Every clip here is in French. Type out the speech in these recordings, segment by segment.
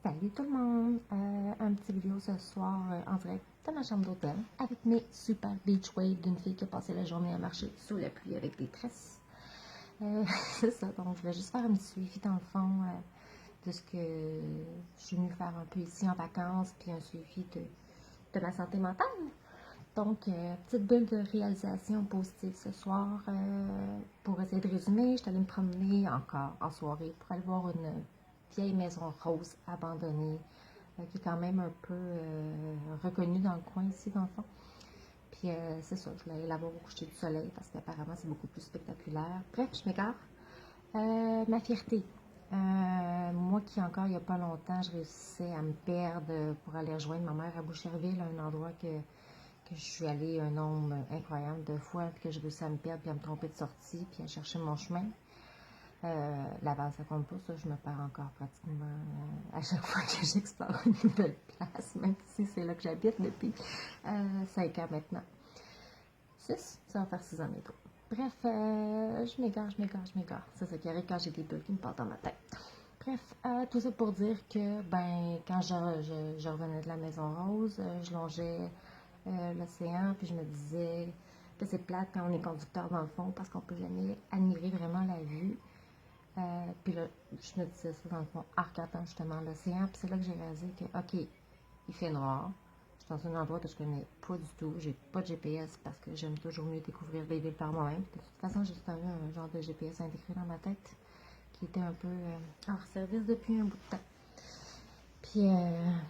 Salut tout le monde! Un petit vidéo ce soir en direct de ma chambre d'hôtel avec mes super beach waves d'une fille qui a passé la journée à marcher sous la pluie avec des tresses. C'est ça, donc je vais juste faire un petit suivi dans le fond de ce que je suis venue faire un peu ici en vacances, puis un suivi de ma santé mentale. Donc, petite bulle de réalisation positive ce soir. Pour essayer de résumer, je suis allée me promener encore en soirée pour aller voir une vieille maison rose abandonnée qui est quand même un peu reconnue dans le coin ici, dans le fond. Puis, c'est ça, je voulais aller la voir au coucher du soleil parce qu'apparemment, c'est beaucoup plus spectaculaire. Bref, je m'égare. Ma fierté. Moi qui encore il n'y a pas longtemps, je réussissais à me perdre pour aller rejoindre ma mère à Boucherville, un endroit que je suis allée un nombre incroyable de fois, puis que je réussi à me perdre, puis à me tromper de sortie, puis à chercher mon chemin. Laval, ça compte pas, ça, je me perds encore pratiquement à chaque fois que j'explore une nouvelle place, même si c'est là que j'habite depuis 5 ans maintenant. 6, ça va faire 6 ans bientôt. Bref, je m'égare. C'est ça qui arrive quand j'ai des bulles qui me partent dans ma tête. Bref, tout ça pour dire que, ben, quand je revenais de la Maison Rose, je longeais l'océan, puis je me disais que c'est plate quand on est conducteur dans le fond, parce qu'on peut jamais admirer vraiment la vue. Puis là, je me disais ça dans le fond, en regardant justement l'océan, puis c'est là que j'ai réalisé que, ok, il fait noir. Je suis dans un endroit que je connais pas du tout. J'ai pas de GPS parce que j'aime toujours mieux découvrir des villes par moi-même. De toute façon, j'ai tout le temps eu un genre de GPS intégré dans ma tête qui était un peu hors service depuis un bout de temps. Puis,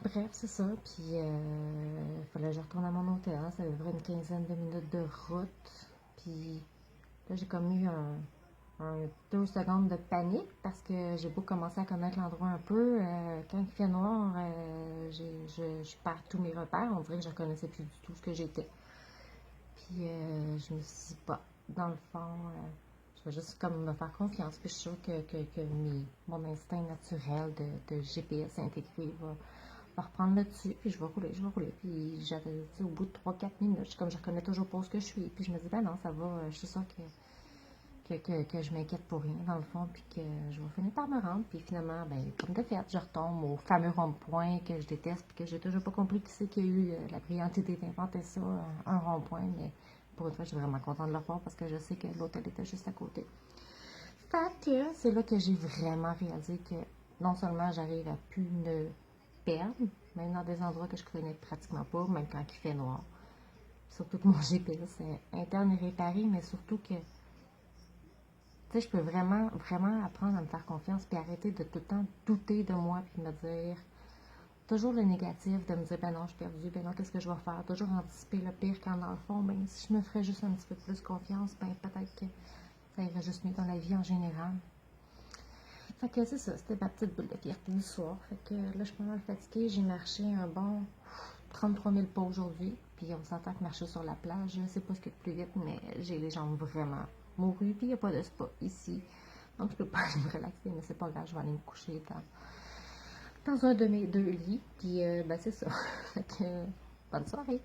bref, c'est ça. Puis, il fallait que je retourne à mon hôtel. Ça avait vraiment une quinzaine de minutes de route. Puis, là, j'ai comme eu un 2 secondes de panique parce que j'ai beau commencer à connaître l'endroit un peu. Quand il fait noir, je perds tous mes repères. On dirait que je ne reconnaissais plus du tout ce que j'étais. Puis je me suis dit, bah, dans le fond, je vais juste comme me faire confiance. Puis je suis sûre que mon instinct naturel de GPS intégré va reprendre le dessus. Puis je vais rouler. Puis j'avais, au bout de 3-4 minutes, comme je reconnais toujours pas où ce que je suis. Puis je me dis, ben non, ça va, je suis sûre que je m'inquiète pour rien, dans le fond, puis que je vais finir par me rendre. Puis finalement, ben, comme de fait, je retombe au fameux rond-point que je déteste, puis que j'ai toujours pas compris qui c'est qui a eu la brillante idée d'inventer ça, un rond-point. Mais pour une fois, je suis vraiment contente de le voir parce que je sais que l'hôtel était juste à côté. Fait que c'est là que j'ai vraiment réalisé que non seulement j'arrive à plus me perdre, même dans des endroits que je connais pratiquement pas, même quand il fait noir. Surtout que mon GPS interne est réparé, mais surtout que tu sais, je peux vraiment apprendre à me faire confiance puis arrêter de tout le temps douter de moi puis me dire toujours le négatif, de me dire ben non, je suis perdue, ben non, qu'est-ce que je vais faire? Toujours anticiper le pire quand dans le fond, ben si je me ferais juste un petit peu plus confiance, ben peut-être que ça irait juste mieux dans la vie en général. Fait que c'est ça, c'était ma petite bulle de fierté du soir. Fait que là, je suis pas mal fatiguée, j'ai marché un bon 33 000 pas aujourd'hui, puis on s'entend que marcher sur la plage, c'est pas ce qu'il y a de plus vite, mais j'ai les jambes vraiment mourues, puis il n'y a pas de spa ici. Donc, je peux pas aller me relaxer, mais c'est pas grave, je vais aller me coucher dans un de mes 2 lits, puis ben c'est ça. Fait que, bonne soirée!